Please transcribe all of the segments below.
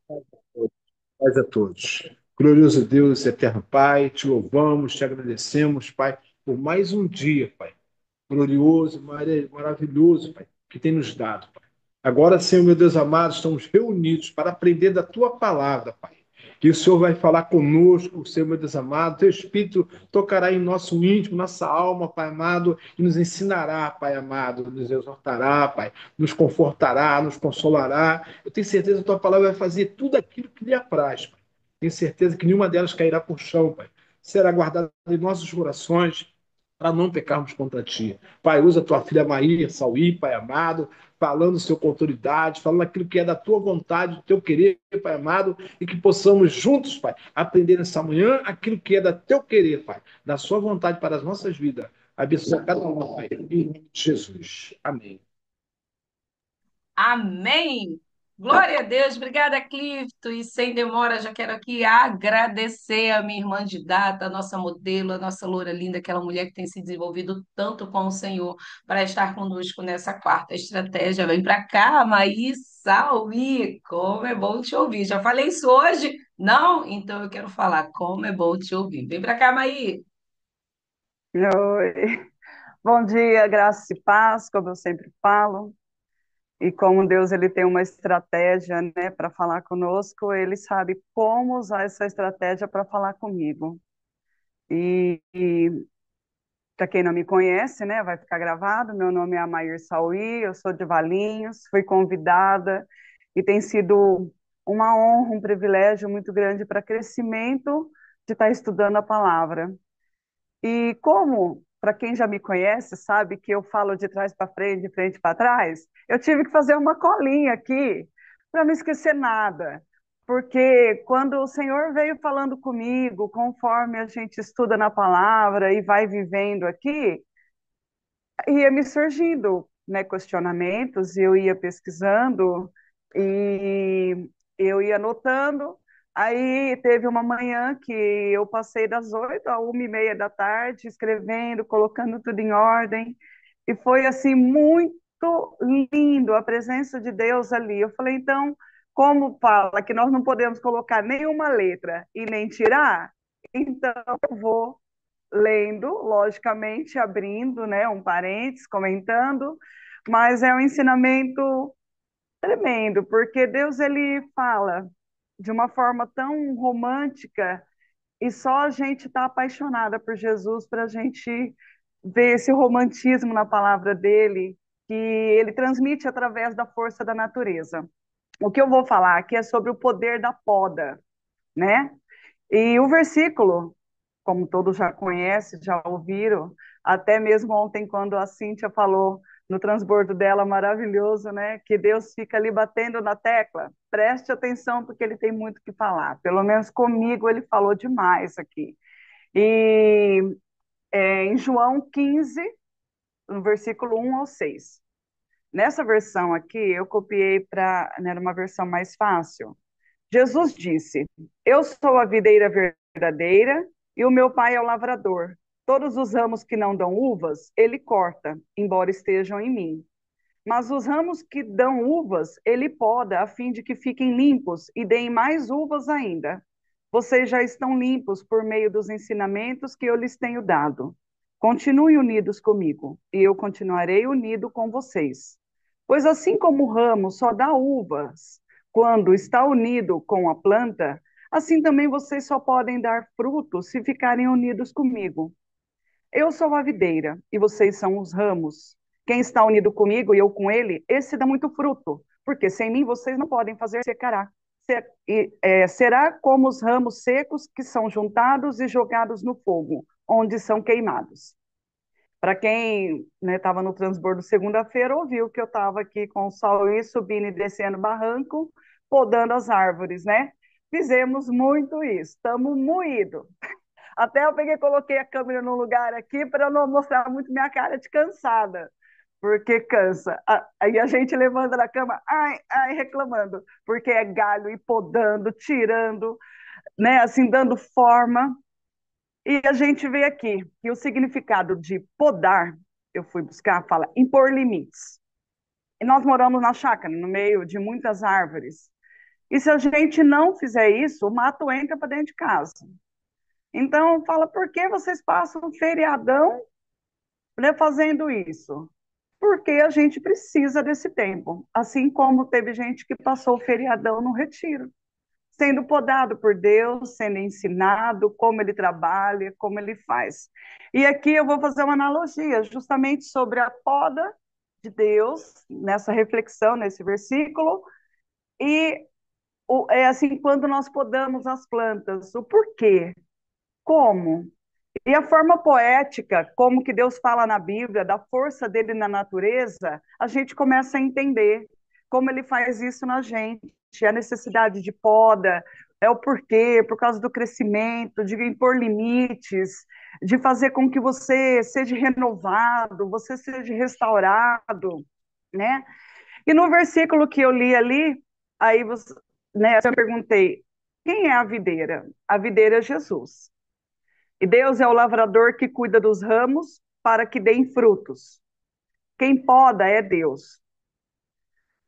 Paz a todos. Glorioso Deus, eterno Pai, te louvamos, te agradecemos, Pai, por mais um dia, Pai. Glorioso, maravilhoso, Pai, que tem nos dado, Pai. Agora, Senhor, meu Deus amado, estamos reunidos para aprender da tua palavra, Pai. Que o Senhor vai falar conosco, Senhor, meu Deus amado. Teu Espírito tocará em nosso íntimo, nossa alma, Pai amado, e nos ensinará, Pai amado, nos exortará, Pai, nos confortará, nos consolará. Eu tenho certeza que a tua palavra vai fazer tudo aquilo que lhe apraz, Pai. Tenho certeza que nenhuma delas cairá por chão, Pai. Será guardada em nossos corações para não pecarmos contra ti. Pai, usa tua filha Maíra, Sauí, Pai amado, falando, Senhor, com autoridade, falando aquilo que é da tua vontade, do teu querer, Pai amado, e que possamos juntos, Pai, aprender nessa manhã aquilo que é da teu querer, Pai, da sua vontade para as nossas vidas. Abençoa cada um, Pai, em nome de Jesus. Amém. Amém. Glória a Deus. Obrigada, Clifto. E sem demora, já quero aqui agradecer a minha irmã de data, a nossa modelo, a nossa loura linda, aquela mulher que tem se desenvolvido tanto com o Senhor para estar conosco nessa quarta estratégia. Vem para cá, Maí Salvi. Como é bom te ouvir. Já falei isso hoje? Não? Então eu quero falar. Como é bom te ouvir. Vem para cá, Maí. Oi. Bom dia, graça e paz, como eu sempre falo. E como Deus ele tem uma estratégia, né, para falar conosco, ele sabe como usar essa estratégia para falar comigo. E para quem não me conhece, né, vai ficar gravado, meu nome é Amair Sauí, eu sou de Valinhos, fui convidada e tem sido uma honra, um privilégio muito grande para crescimento de estar estudando a palavra. E como, para quem já me conhece, sabe que eu falo de trás para frente, de frente para trás, eu tive que fazer uma colinha aqui para não esquecer nada. Porque quando o Senhor veio falando comigo, conforme a gente estuda na palavra e vai vivendo aqui, ia me surgindo, né, questionamentos, eu ia pesquisando e eu ia anotando. Aí teve uma manhã que eu passei das 8 à 1h30 da tarde, escrevendo, colocando tudo em ordem, e foi assim muito lindo a presença de Deus ali. Eu falei, então, como fala que nós não podemos colocar nenhuma letra e nem tirar, então eu vou lendo, logicamente, abrindo, né, um parênteses, comentando, mas é um ensinamento tremendo, porque Deus ele fala de uma forma tão romântica e só a gente está apaixonada por Jesus para a gente ver esse romantismo na palavra dele, que ele transmite através da força da natureza. O que eu vou falar aqui é sobre o poder da poda, né? E o versículo, como todos já conhecem, já ouviram, até mesmo ontem, quando a Cíntia falou no transbordo dela maravilhoso, né? Que Deus fica ali batendo na tecla. Preste atenção, porque ele tem muito o que falar. Pelo menos comigo ele falou demais aqui. E em João 15, no versículo 1 ao 6. Nessa versão aqui, eu copiei para, né, uma versão mais fácil. Jesus disse: Eu sou a videira verdadeira e o meu pai é o lavrador. Todos os ramos que não dão uvas, ele corta, embora estejam em mim. Mas os ramos que dão uvas, ele poda, a fim de que fiquem limpos e deem mais uvas ainda. Vocês já estão limpos por meio dos ensinamentos que eu lhes tenho dado. Continuem unidos comigo, e eu continuarei unido com vocês. Pois assim como o ramo só dá uvas quando está unido com a planta, assim também vocês só podem dar frutos se ficarem unidos comigo. Eu sou a videira e vocês são os ramos. Quem está unido comigo e eu com ele, esse dá muito fruto, porque sem mim vocês não podem fazer secará. Será como os ramos secos que são juntados e jogados no fogo, onde são queimados. Para quem estava no transbordo segunda-feira, ouviu que eu estava aqui com o Sauí subindo e descendo barranco, podando as árvores, né? Fizemos muito isso, estamos moídos. Até eu peguei e coloquei a câmera num lugar aqui para não mostrar muito minha cara de cansada, porque cansa. Aí a gente levanta da cama, ai, ai, reclamando, porque é galho e podando, tirando, né, assim, dando forma. E a gente vê aqui que o significado de podar, eu fui buscar, fala impor limites. E nós moramos na chácara, no meio de muitas árvores. E se a gente não fizer isso, o mato entra para dentro de casa. Então, fala, por que vocês passam um feriadão, né, fazendo isso? Porque a gente precisa desse tempo. Assim como teve gente que passou o feriadão no retiro, sendo podado por Deus, sendo ensinado como ele trabalha, como ele faz. E aqui eu vou fazer uma analogia justamente sobre a poda de Deus, nessa reflexão, nesse versículo, e é assim, quando nós podamos as plantas, o porquê, como, e a forma poética, como que Deus fala na Bíblia, da força dele na natureza, a gente começa a entender como ele faz isso na gente, a necessidade de poda, é o porquê, por causa do crescimento, de impor limites, de fazer com que você seja renovado, você seja restaurado, né? E no versículo que eu li ali, aí você, né, eu perguntei, quem é a videira? A videira é Jesus. E Deus é o lavrador que cuida dos ramos para que deem frutos. Quem poda é Deus.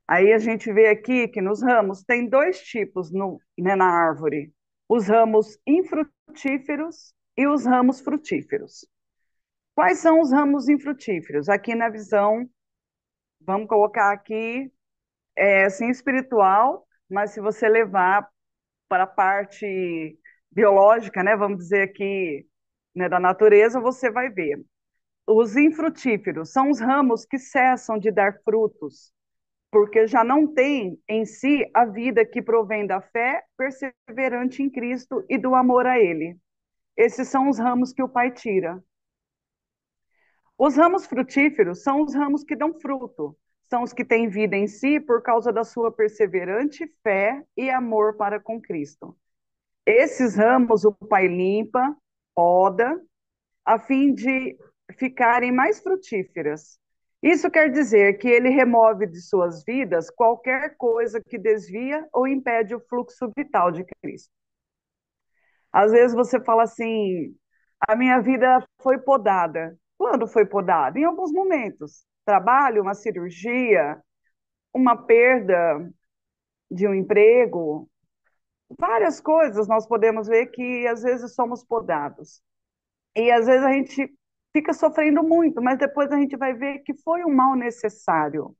Aí a gente vê aqui que nos ramos tem dois tipos né, na árvore: os ramos infrutíferos e os ramos frutíferos. Quais são os ramos infrutíferos? Aqui na visão, vamos colocar aqui, assim, espiritual, mas se você levar para a parte biológica, né, vamos dizer aqui, né, da natureza, você vai ver. Os infrutíferos são os ramos que cessam de dar frutos, porque já não tem em si a vida que provém da fé perseverante em Cristo e do amor a Ele. Esses são os ramos que o Pai tira. Os ramos frutíferos são os ramos que dão fruto, são os que têm vida em si por causa da sua perseverante fé e amor para com Cristo. Esses ramos o Pai limpa, poda, a fim de ficarem mais frutíferas. Isso quer dizer que ele remove de suas vidas qualquer coisa que desvia ou impede o fluxo vital de Cristo. Às vezes você fala assim: a minha vida foi podada. Quando foi podada? Em alguns momentos. Trabalho, uma cirurgia, uma perda de um emprego, várias coisas nós podemos ver que às vezes somos podados. E às vezes a gente fica sofrendo muito, mas depois a gente vai ver que foi um mal necessário,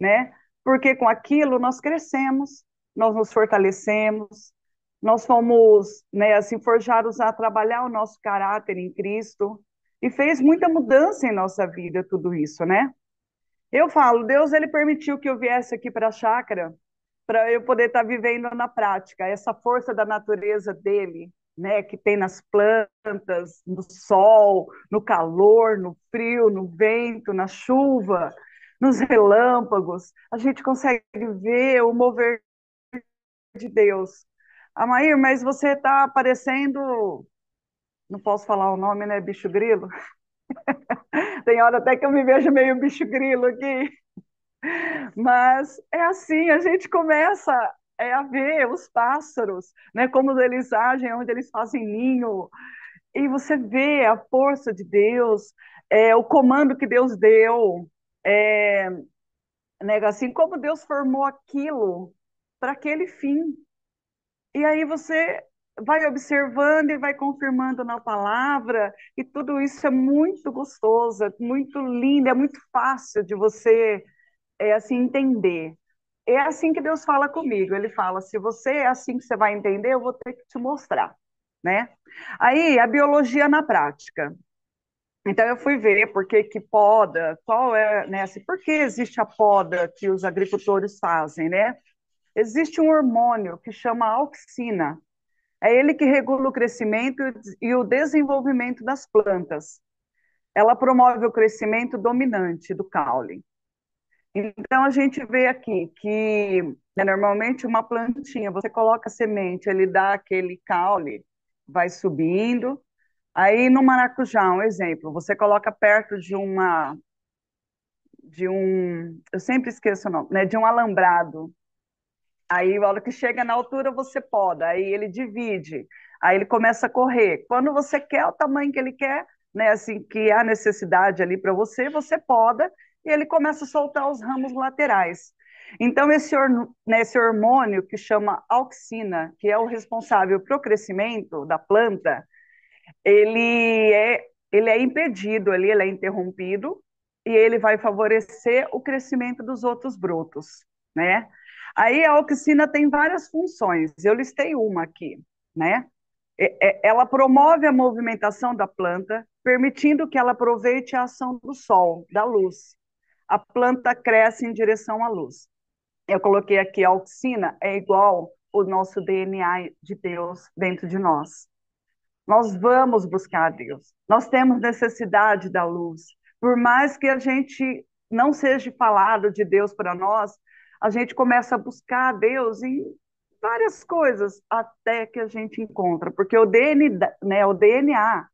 né? Porque com aquilo nós crescemos, nós nos fortalecemos, nós fomos, né, assim, forjados a trabalhar o nosso caráter em Cristo e fez muita mudança em nossa vida tudo isso, né? Eu falo, Deus, ele permitiu que eu viesse aqui para a chácara para eu poder estar vivendo na prática essa força da natureza dele, né, que tem nas plantas, no sol, no calor, no frio, no vento, na chuva, nos relâmpagos. A gente consegue ver o mover de Deus. Amair, mas você está parecendo, não posso falar o nome, né, bicho grilo? Tem hora até que eu me vejo meio bicho grilo aqui. Mas é assim, a gente começa a ver os pássaros, né, como eles agem, onde eles fazem ninho, e você vê a força de Deus, o comando que Deus deu, é, né, assim, como Deus formou aquilo para aquele fim. E aí você vai observando e vai confirmando na palavra, e tudo isso é muito gostoso, é muito lindo, é muito fácil de você assim entender. É assim que Deus fala comigo. Ele fala: se você é assim que você vai entender, eu vou ter que te mostrar, né? Aí a biologia na prática. Então eu fui ver por que que poda, qual é, né, assim, por que existe a poda que os agricultores fazem, né? Existe um hormônio que chama auxina. É ele que regula o crescimento e o desenvolvimento das plantas. Ela promove o crescimento dominante do caule. Então, a gente vê aqui que, né, normalmente, uma plantinha, você coloca semente, ele dá aquele caule, vai subindo. Aí, no maracujá, um exemplo, você coloca perto eu sempre esqueço o nome, né, de um alambrado. Aí, a hora que chega na altura, você poda, aí ele divide, aí ele começa a correr. Quando você quer o tamanho que ele quer, né, assim, que há necessidade ali para você, você poda e ele começa a soltar os ramos laterais. Então, esse hormônio que chama auxina, que é o responsável pelo crescimento da planta, ele é, ele é impedido ali, ele é interrompido, e ele vai favorecer o crescimento dos outros brotos, né? Aí a auxina tem várias funções, eu listei uma aqui, né? Ela promove a movimentação da planta, permitindo que ela aproveite a ação do sol, da luz. A planta cresce em direção à luz. Eu coloquei aqui a auxina é igual o nosso DNA de Deus dentro de nós. Nós vamos buscar a Deus. Nós temos necessidade da luz. Por mais que a gente não seja falado de Deus para nós, a gente começa a buscar a Deus em várias coisas até que a gente encontra, porque o DNA,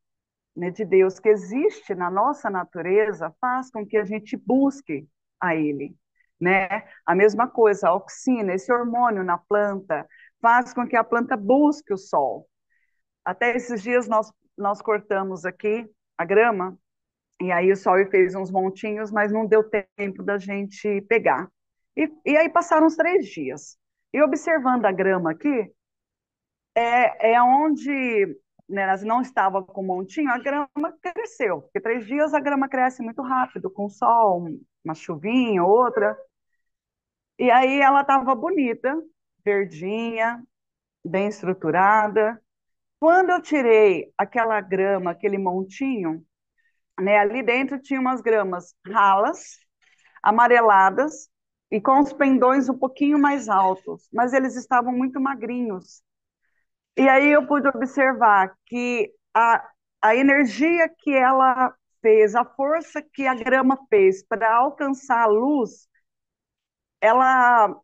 né, de Deus que existe na nossa natureza faz com que a gente busque a Ele, né? A mesma coisa, a auxina, esse hormônio na planta, faz com que a planta busque o sol. Até esses dias nós cortamos aqui a grama, e aí o sol fez uns montinhos, mas não deu tempo da gente pegar. E aí passaram uns 3 dias. E observando a grama aqui, é onde, né, nós não estava com montinho, a grama cresceu. Porque 3 dias a grama cresce muito rápido, com sol, uma chuvinha, outra. E aí ela estava bonita, verdinha, bem estruturada. Quando eu tirei aquela grama, aquele montinho, né, ali dentro tinha umas gramas ralas, amareladas e com os pendões um pouquinho mais altos, mas eles estavam muito magrinhos. E aí eu pude observar que a energia que ela fez, a força que a grama fez para alcançar a luz, ela,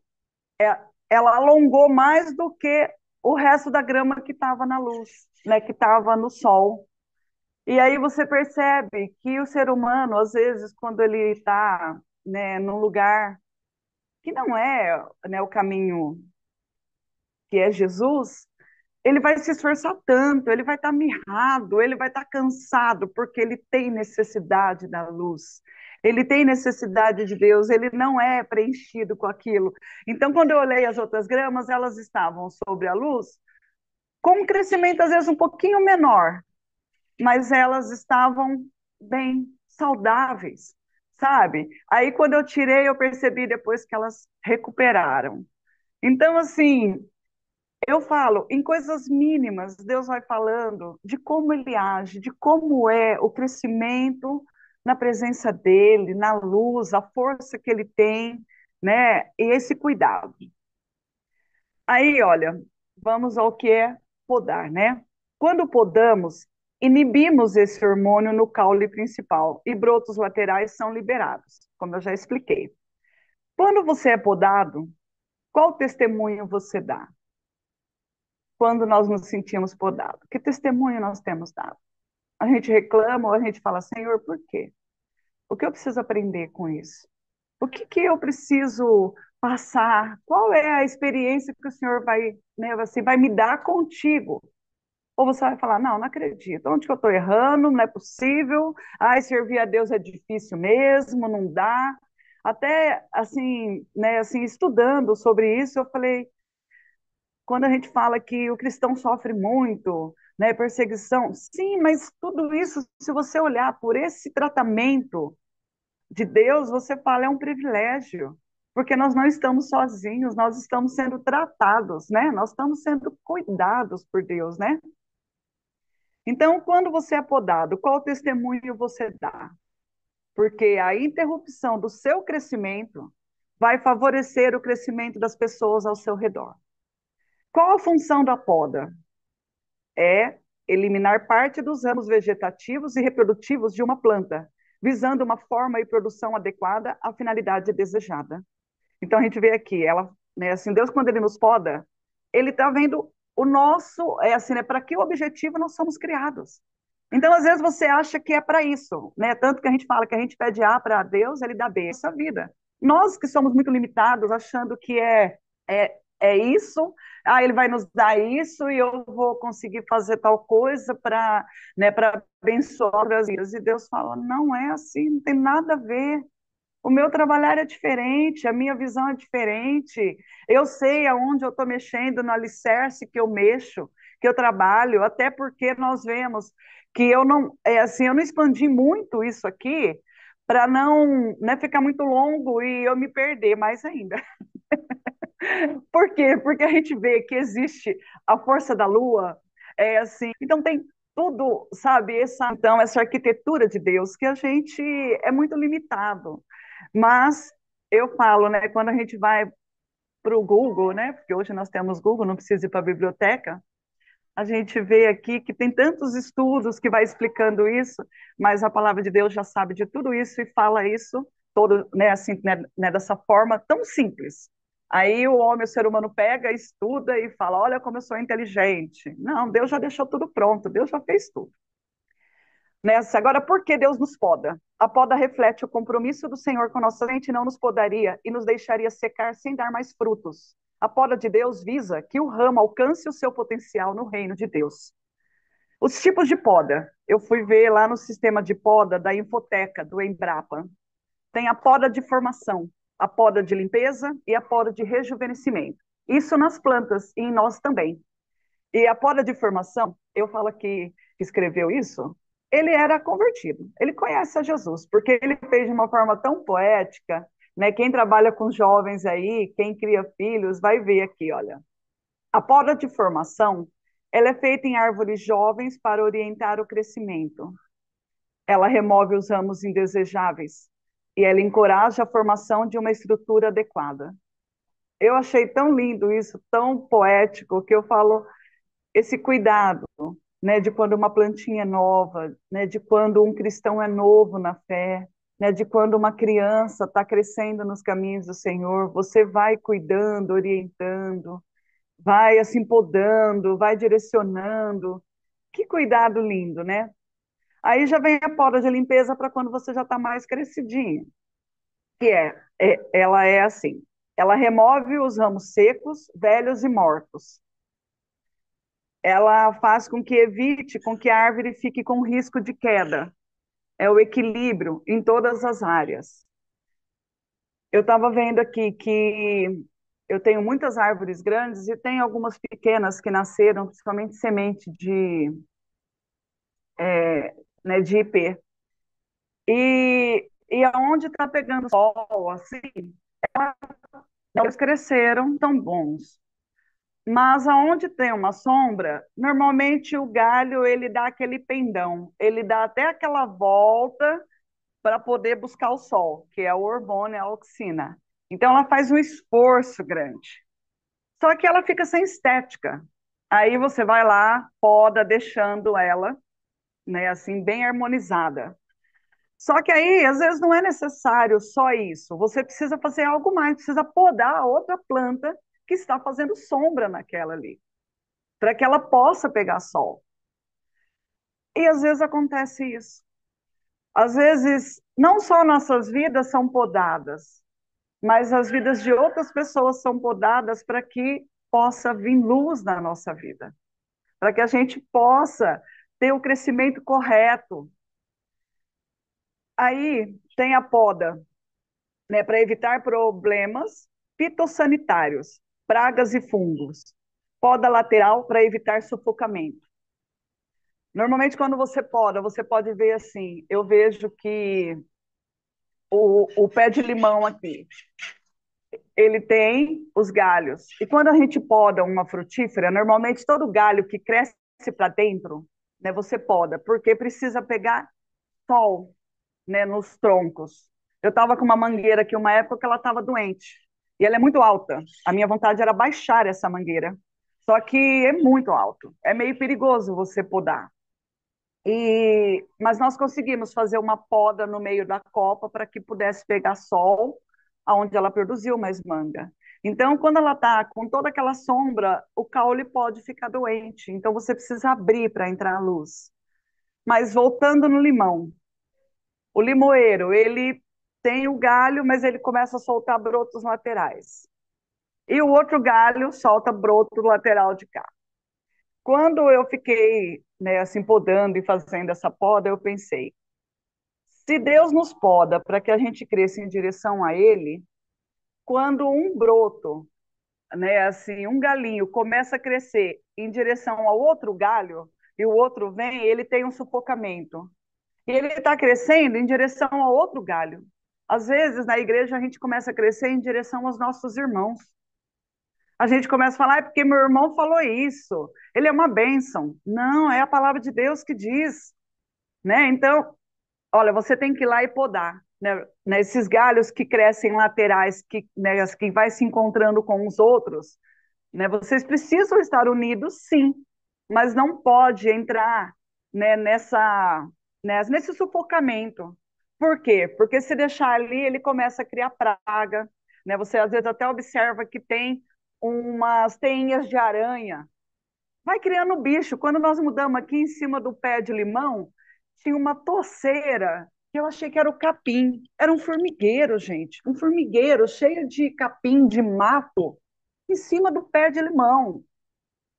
ela alongou mais do que o resto da grama que estava na luz, né, que estava no sol. E aí você percebe que o ser humano, às vezes, quando ele está, né, num lugar que não é, né, o caminho que é Jesus, ele vai se esforçar tanto, ele vai estar mirrado, ele vai estar cansado, porque ele tem necessidade da luz. Ele tem necessidade de Deus, ele não é preenchido com aquilo. Então, quando eu olhei as outras gramas, elas estavam sobre a luz, com um crescimento, às vezes, um pouquinho menor, mas elas estavam bem saudáveis, sabe? Aí quando eu tirei, eu percebi depois que elas recuperaram. Então, assim, eu falo, em coisas mínimas, Deus vai falando de como ele age, de como é o crescimento na presença dele, na luz, a força que ele tem, né? E esse cuidado. Aí, olha, vamos ao que é podar, né? Quando podamos, inibimos esse hormônio no caule principal e brotos laterais são liberados, como eu já expliquei. Quando você é podado, qual testemunho você dá? Quando nós nos sentimos podados, que testemunho nós temos dado? A gente reclama ou a gente fala, Senhor, por quê? O que eu preciso aprender com isso? O que que eu preciso passar? Qual é a experiência que o Senhor vai, né, assim, vai me dar contigo? Ou você vai falar, não, não acredito, onde que eu estou errando, não é possível, ai, servir a Deus é difícil mesmo, não dá. Até, assim, né, assim, estudando sobre isso, eu falei, quando a gente fala que o cristão sofre muito, né, perseguição, sim, mas tudo isso, se você olhar por esse tratamento de Deus, você fala, é um privilégio, porque nós não estamos sozinhos, nós estamos sendo tratados, né? Nós estamos sendo cuidados por Deus, né? Então, quando você é podado, qual testemunho você dá? Porque a interrupção do seu crescimento vai favorecer o crescimento das pessoas ao seu redor. Qual a função da poda? É eliminar parte dos ramos vegetativos e reprodutivos de uma planta, visando uma forma e produção adequada à finalidade desejada. Então a gente vê aqui, ela, né, assim, Deus quando ele nos poda, ele está vendo o nosso, é assim, né, para que objetivo nós somos criados. Então às vezes você acha que é para isso, né? Tanto que a gente fala que a gente pede A para Deus, ele dá B, essa vida. Nós que somos muito limitados, achando que é isso, ele vai nos dar isso e eu vou conseguir fazer tal coisa para, né, para abençoar outras vidas. E Deus fala, não é assim, não tem nada a ver. O meu trabalhar é diferente, a minha visão é diferente. Eu sei aonde eu estou mexendo, no alicerce que eu mexo, que eu trabalho, até porque nós vemos que eu não, é assim, eu não expandi muito isso aqui para não, né, ficar muito longo e eu me perder mais ainda. Por quê? Porque a gente vê que existe a força da lua, é assim, então tem tudo, sabe, essa arquitetura de Deus que a gente é muito limitado. Mas eu falo, né, quando a gente vai para o Google, né, porque hoje nós temos Google, não precisa ir para a biblioteca, a gente vê aqui que tem tantos estudos que vai explicando isso, mas a palavra de Deus já sabe de tudo isso e fala isso todo, né, assim, né, dessa forma tão simples. Aí o homem, o ser humano pega, estuda e fala, olha como eu sou inteligente. Não, Deus já deixou tudo pronto, Deus já fez tudo. Nessa. Agora, por que Deus nos poda? A poda reflete o compromisso do Senhor com nossa mente, não nos podaria e nos deixaria secar sem dar mais frutos. A poda de Deus visa que o ramo alcance o seu potencial no reino de Deus. Os tipos de poda. Eu fui ver lá no sistema de poda da Infoteca, do Embrapa. Tem a poda de formação, a poda de limpeza e a poda de rejuvenescimento. Isso nas plantas e em nós também. E a poda de formação, eu falo aqui que escreveu isso, ele era convertido, ele conhece a Jesus, porque ele fez de uma forma tão poética, né? Quem trabalha com jovens aí, quem cria filhos, vai ver aqui, olha. A poda de formação, ela é feita em árvores jovens para orientar o crescimento. Ela remove os ramos indesejáveis e ela encoraja a formação de uma estrutura adequada. Eu achei tão lindo isso, tão poético, que eu falo, esse cuidado, né, de quando uma plantinha é nova, né, de quando um cristão é novo na fé, né, de quando uma criança está crescendo nos caminhos do Senhor, você vai cuidando, orientando, vai assim podando, vai direcionando. Que cuidado lindo, né? Aí já vem a poda de limpeza para quando você já está mais crescidinho, que ela é assim, ela remove os ramos secos, velhos e mortos, ela faz com que evite com que a árvore fique com risco de queda. É o equilíbrio em todas as áreas. Eu estava vendo aqui que eu tenho muitas árvores grandes e tem algumas pequenas que nasceram, principalmente semente né, de IP. E aonde está pegando sol, assim, elas cresceram tão bons. Mas aonde tem uma sombra, normalmente o galho ele dá aquele pendão, ele dá até aquela volta para poder buscar o sol, que é o hormônio, a auxina. Então ela faz um esforço grande. Só que ela fica sem estética. Aí você vai lá, poda, deixando ela, né, assim bem harmonizada. Só que aí, às vezes, não é necessário só isso. Você precisa fazer algo mais, precisa podar a outra planta que está fazendo sombra naquela ali, para que ela possa pegar sol. E às vezes acontece isso. Às vezes, não só nossas vidas são podadas, mas as vidas de outras pessoas são podadas para que possa vir luz na nossa vida, para que a gente possa ter o crescimento correto. Aí tem a poda, né, para evitar problemas fitossanitários, pragas e fungos. Poda lateral para evitar sufocamento. Normalmente, quando você poda, você pode ver assim, eu vejo que o pé de limão aqui, ele tem os galhos. E quando a gente poda uma frutífera, normalmente todo galho que cresce para dentro, né, você poda, porque precisa pegar sol, né, nos troncos. Eu estava com uma mangueira aqui uma época que ela estava doente. E ela é muito alta. A minha vontade era baixar essa mangueira. Só que é muito alto. É meio perigoso você podar. Mas nós conseguimos fazer uma poda no meio da copa para que pudesse pegar sol, aonde ela produziu mais manga. Então, quando ela está com toda aquela sombra, o caule pode ficar doente. Então, você precisa abrir para entrar a luz. Mas voltando no limão, o limoeiro, ele tem o galho, mas ele começa a soltar brotos laterais. E o outro galho solta broto lateral de cá. Quando eu fiquei, né, assim, podando e fazendo essa poda, eu pensei, Se Deus nos poda para que a gente cresça em direção a Ele, quando um broto, né, assim, um galinho começa a crescer em direção ao outro galho, e o outro vem, ele tem um sufocamento. E ele está crescendo em direção ao outro galho. Às vezes, na igreja, a gente começa a crescer em direção aos nossos irmãos. A gente começa a falar, é porque meu irmão falou isso, ele é uma bênção. Não, é a palavra de Deus que diz, né? Então, olha, você tem que ir lá e podar, né? Esses galhos que crescem laterais, né, que vai se encontrando com os outros, né? Vocês precisam estar unidos, sim, mas não pode entrar, né, nesse sufocamento. Por quê? Porque se deixar ali, ele começa a criar praga, né? Você às vezes até observa que tem umas teinhas de aranha, vai criando bicho. Quando nós mudamos aqui em cima do pé de limão, tinha uma toceira que eu achei que era o capim. Era um formigueiro, gente. Um formigueiro cheio de capim, de mato, em cima do pé de limão.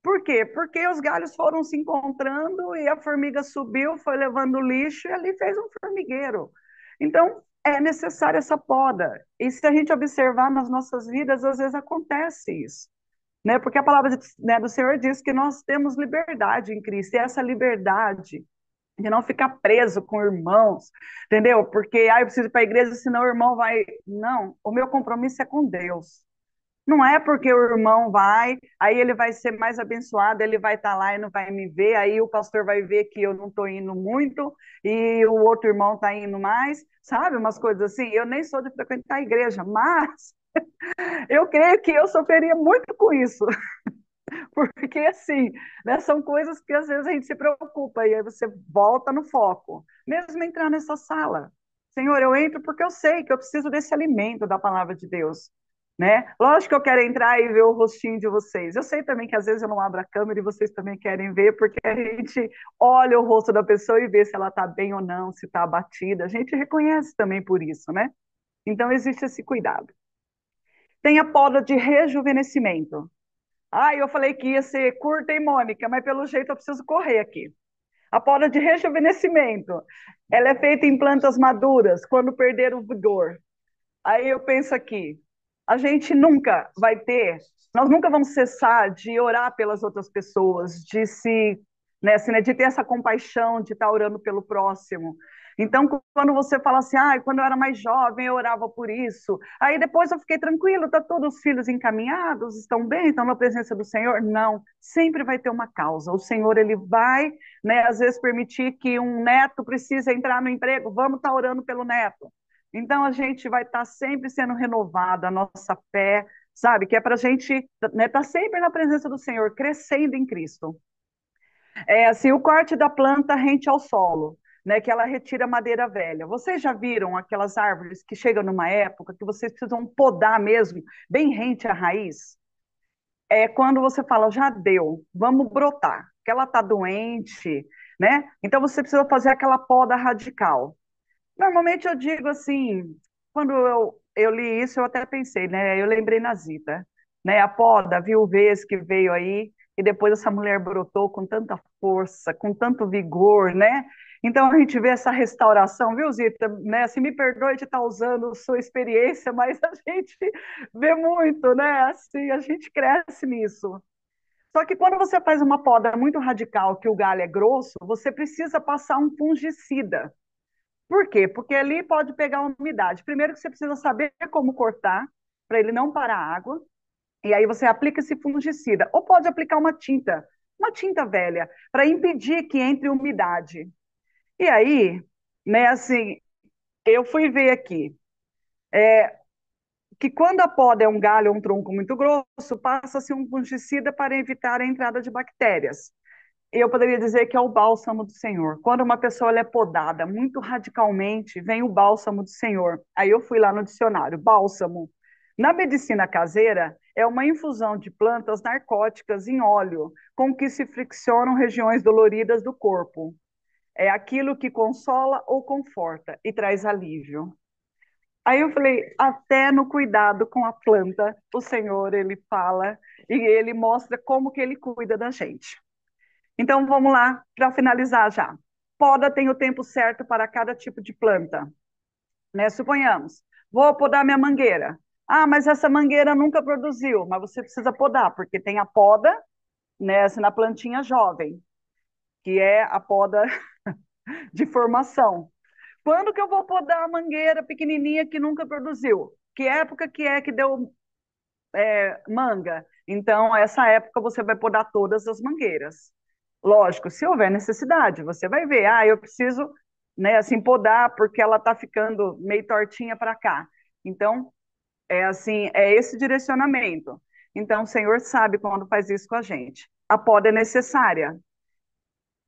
Por quê? Porque os galhos foram se encontrando e a formiga subiu, foi levando lixo e ali fez um formigueiro. Então, é necessária essa poda. E se a gente observar nas nossas vidas, às vezes acontece isso, né? Porque a palavra né, do Senhor diz que nós temos liberdade em Cristo, e essa liberdade de não ficar preso com irmãos, entendeu? Porque eu preciso ir para a igreja, senão o irmão vai. Não, o meu compromisso é com Deus. Não é porque o irmão vai, aí ele vai ser mais abençoado, ele vai estar lá e não vai me ver, aí o pastor vai ver que eu não estou indo muito e o outro irmão está indo mais, sabe? Umas coisas assim. Eu nem sou de frequentar a igreja, mas eu creio que eu sofreria muito com isso. Porque, assim, né, são coisas que às vezes a gente se preocupa e aí você volta no foco. Mesmo entrar nessa sala. Senhor, eu entro porque eu sei que eu preciso desse alimento da palavra de Deus. Né? Lógico que eu quero entrar e ver o rostinho de vocês. Eu sei também que às vezes eu não abro a câmera e vocês também querem ver, porque a gente olha o rosto da pessoa e vê se ela está bem ou não, se está abatida. A gente reconhece também por isso, né? Então existe esse cuidado. Tem a poda de rejuvenescimento. Eu falei que ia ser curta, hein, Mônica? Mas pelo jeito eu preciso correr aqui. A poda de rejuvenescimento, ela é feita em plantas maduras, quando perder o vigor. Aí eu penso aqui, a gente nunca vai ter, nós nunca vamos cessar de orar pelas outras pessoas, de se, né, assim, né, de ter essa compaixão, de estar orando pelo próximo. Então, quando você fala assim, quando eu era mais jovem, eu orava por isso. Aí depois eu fiquei tranquilo, tá todos os filhos encaminhados, estão bem, estão na presença do Senhor? Não, sempre vai ter uma causa. O Senhor, ele vai, né, às vezes permitir que um neto precise entrar no emprego, vamos estar orando pelo neto. Então, a gente vai estar sempre sendo renovada, a nossa fé, sabe? Que é para a gente, né, estar sempre na presença do Senhor, crescendo em Cristo. É assim, o corte da planta rente ao solo, né? Que ela retira a madeira velha. Vocês já viram aquelas árvores que chegam numa época que vocês precisam podar mesmo, bem rente à raiz? É quando você fala, já deu, vamos brotar, que ela está doente, né? Então, você precisa fazer aquela poda radical. Normalmente eu digo assim, quando eu li isso, eu até pensei, né? Eu lembrei na Zita, né? A poda, a viuvez que veio aí, e depois essa mulher brotou com tanta força, com tanto vigor, né? Então a gente vê essa restauração, viu, Zita? Né? Assim, me perdoe de estar usando sua experiência, mas a gente vê muito, né? Assim, a gente cresce nisso. Só que quando você faz uma poda muito radical, que o galho é grosso, você precisa passar um fungicida. Por quê? Porque ali pode pegar umidade. Primeiro que você precisa saber como cortar, para ele não parar a água, e aí você aplica esse fungicida. Ou pode aplicar uma tinta velha, para impedir que entre umidade. E aí, né, assim, eu fui ver aqui, que quando a poda é um galho ou um tronco muito grosso, passa-se um fungicida para evitar a entrada de bactérias. Eu poderia dizer que é o bálsamo do Senhor. Quando uma pessoa é podada muito radicalmente, vem o bálsamo do Senhor. Aí eu fui lá no dicionário, bálsamo. Na medicina caseira, é uma infusão de plantas narcóticas em óleo, com que se friccionam regiões doloridas do corpo. É aquilo que consola ou conforta e traz alívio. Aí eu falei, até no cuidado com a planta, o Senhor, ele fala e ele mostra como que ele cuida da gente. Então vamos lá para finalizar já. Poda tem o tempo certo para cada tipo de planta, né? Suponhamos, vou podar minha mangueira. Ah, mas essa mangueira nunca produziu, mas você precisa podar, porque tem a poda, né, assim, na plantinha jovem, que é a poda de formação. Quando que eu vou podar a mangueira pequenininha que nunca produziu? Que época que é que deu manga? Então, essa época você vai podar todas as mangueiras. Lógico, se houver necessidade, você vai ver, ah, eu preciso, né, assim, podar porque ela está ficando meio tortinha para cá. Então, é assim, é esse direcionamento. Então, o Senhor sabe quando faz isso com a gente. A poda é necessária.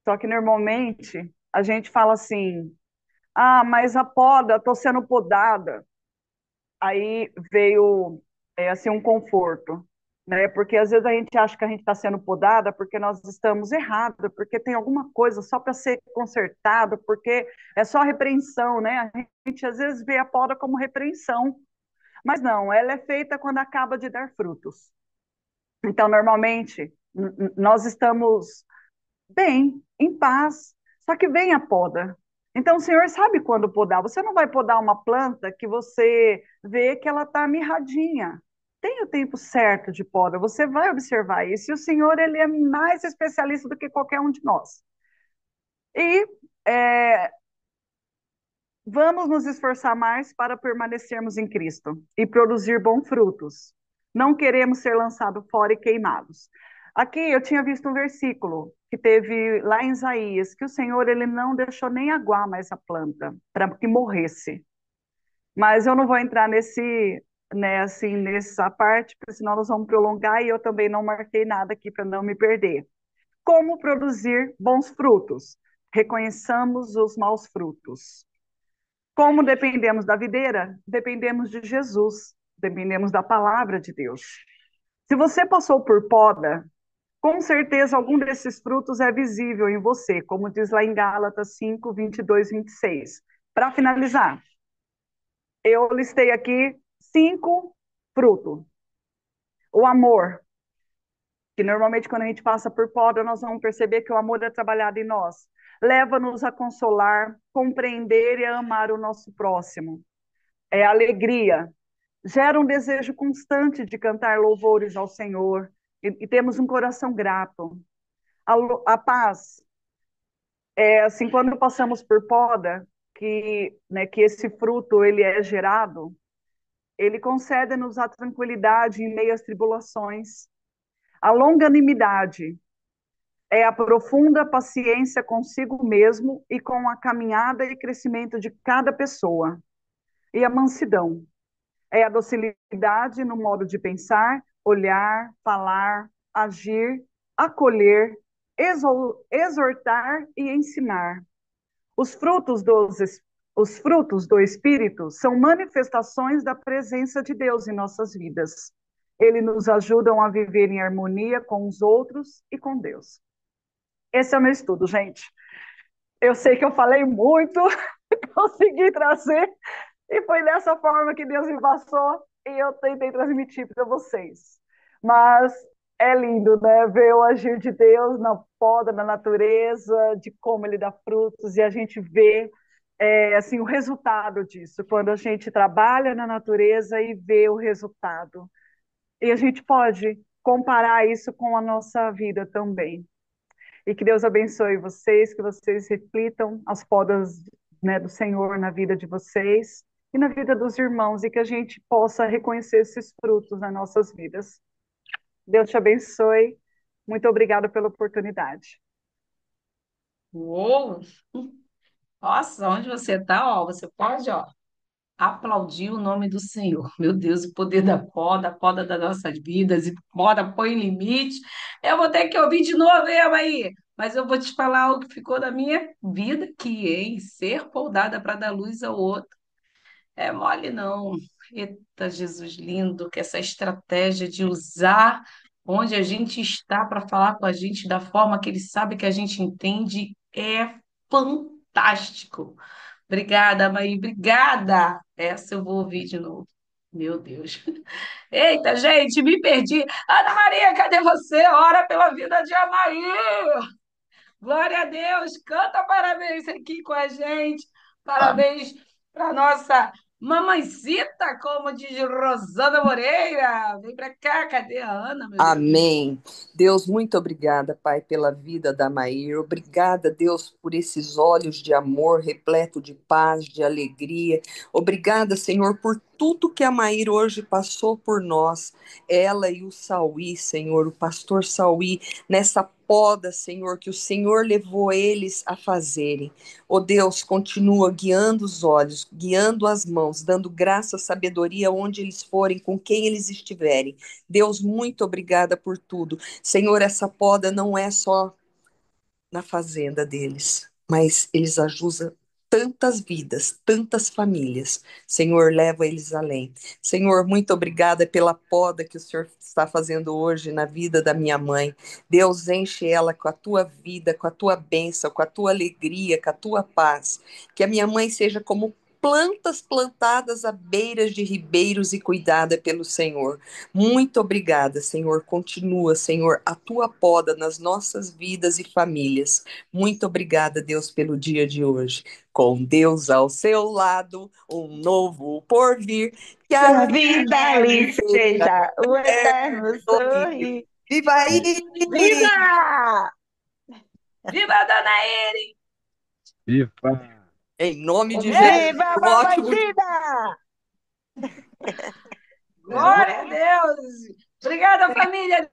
Só que normalmente a gente fala assim: ah, mas a poda, estou sendo podada. Aí veio assim um conforto, né? Porque às vezes a gente acha que a gente está sendo podada porque nós estamos errados, porque tem alguma coisa só para ser consertado, porque é só repreensão, né? A gente às vezes vê a poda como repreensão, mas não, ela é feita quando acaba de dar frutos. Então, normalmente, nós estamos bem, em paz, só que vem a poda. Então, o Senhor sabe quando podar. Você não vai podar uma planta que você vê que ela está mirradinha. Tem o tempo certo de poda, você vai observar isso. E o Senhor, ele é mais especialista do que qualquer um de nós. E é, vamos nos esforçar mais para permanecermos em Cristo e produzir bons frutos. Não queremos ser lançados fora e queimados. Aqui eu tinha visto um versículo que teve lá em Isaías, que o Senhor ele não deixou nem aguar mais a planta para que morresse. Mas eu não vou entrar assim, nessa parte, porque senão nós vamos prolongar e eu também não marquei nada aqui para não me perder. Como produzir bons frutos? Reconheçamos os maus frutos. Como dependemos da videira, dependemos de Jesus, dependemos da palavra de Deus. Se você passou por poda, com certeza algum desses frutos é visível em você, como diz lá em Gálatas 5, 22, 26. Para finalizar, eu listei aqui 5 frutos. O amor, que normalmente quando a gente passa por poda, nós vamos perceber que o amor é trabalhado em nós. Leva-nos a consolar, compreender e a amar o nosso próximo. É alegria, gera um desejo constante de cantar louvores ao Senhor e temos um coração grato. A paz é assim, quando passamos por poda, que esse fruto ele é gerado, ele concede-nos a tranquilidade em meio às tribulações. A longanimidade é a profunda paciência consigo mesmo e com a caminhada e crescimento de cada pessoa. E a mansidão é a docilidade no modo de pensar, olhar, falar, agir, acolher, exortar e ensinar. Os frutos, os frutos do Espírito são manifestações da presença de Deus em nossas vidas. Eles nos ajudam a viver em harmonia com os outros e com Deus. Esse é o meu estudo, gente. Eu sei que eu falei muito, consegui trazer, e foi dessa forma que Deus me passou e eu tentei transmitir para vocês. Mas é lindo, né? Ver o agir de Deus na poda, na natureza, de como ele dá frutos, e a gente vê assim, o resultado disso, quando a gente trabalha na natureza e vê o resultado. E a gente pode comparar isso com a nossa vida também. E que Deus abençoe vocês, que vocês reflitam as podas, né, do Senhor na vida de vocês e na vida dos irmãos, e que a gente possa reconhecer esses frutos nas nossas vidas. Deus te abençoe. Muito obrigada pela oportunidade. Uou! Nossa, onde você está, ó, você pode, ó, aplaudir o nome do Senhor. Meu Deus, o poder da poda das nossas vidas, e poda põe limite. Eu vou ter que ouvir de novo, Eva, aí. Mas eu vou te falar o que ficou da minha vida, que é em ser podada para dar luz ao outro. É mole não. Eita, Jesus lindo, que essa estratégia de usar onde a gente está para falar com a gente da forma que ele sabe que a gente entende é fantástico. Obrigada, mãe, obrigada. Essa eu vou ouvir de novo. Meu Deus. Eita, gente, me perdi. Ana Maria, cadê você? Ora pela vida de Anaí. Glória a Deus. Canta parabéns aqui com a gente. Amém. Parabéns para nossa mamãezita, como diz Rosana Moreira. Vem para cá. Cadê a Ana, meu Deus? Amém. Deus, muito obrigada, Pai, pela vida da Maíra. Obrigada, Deus, por esses olhos de amor, repleto de paz, de alegria. Obrigada, Senhor, por tudo que a Maíra hoje passou por nós. Ela e o Sauí, Senhor, o pastor Sauí, nessa poda, Senhor, que o Senhor levou eles a fazerem. Ó Deus, continua guiando os olhos, guiando as mãos, dando graça, sabedoria onde eles forem, com quem eles estiverem. Deus, muito obrigada por tudo. Senhor, essa poda não é só na fazenda deles, mas eles ajudam tantas vidas, tantas famílias. Senhor, leva eles além. Senhor, muito obrigada pela poda que o Senhor está fazendo hoje na vida da minha mãe. Deus, enche ela com a tua vida, com a tua bênção, com a tua alegria, com a tua paz. Que a minha mãe seja como plantas plantadas à beiras de ribeiros e cuidada pelo Senhor. Muito obrigada, Senhor. Continua, Senhor, a tua poda nas nossas vidas e famílias. Muito obrigada, Deus, pelo dia de hoje. Com Deus ao seu lado, um novo porvir, que Que a a vida vida lhe seja seja o eterno eterno sorriso. sorrir. Viva aí! Viva! Viva a Dona Eri! Viva! Em nome de Jesus, Viva a um ótimo dia. mamãezida! Glória a Deus! Obrigada, família!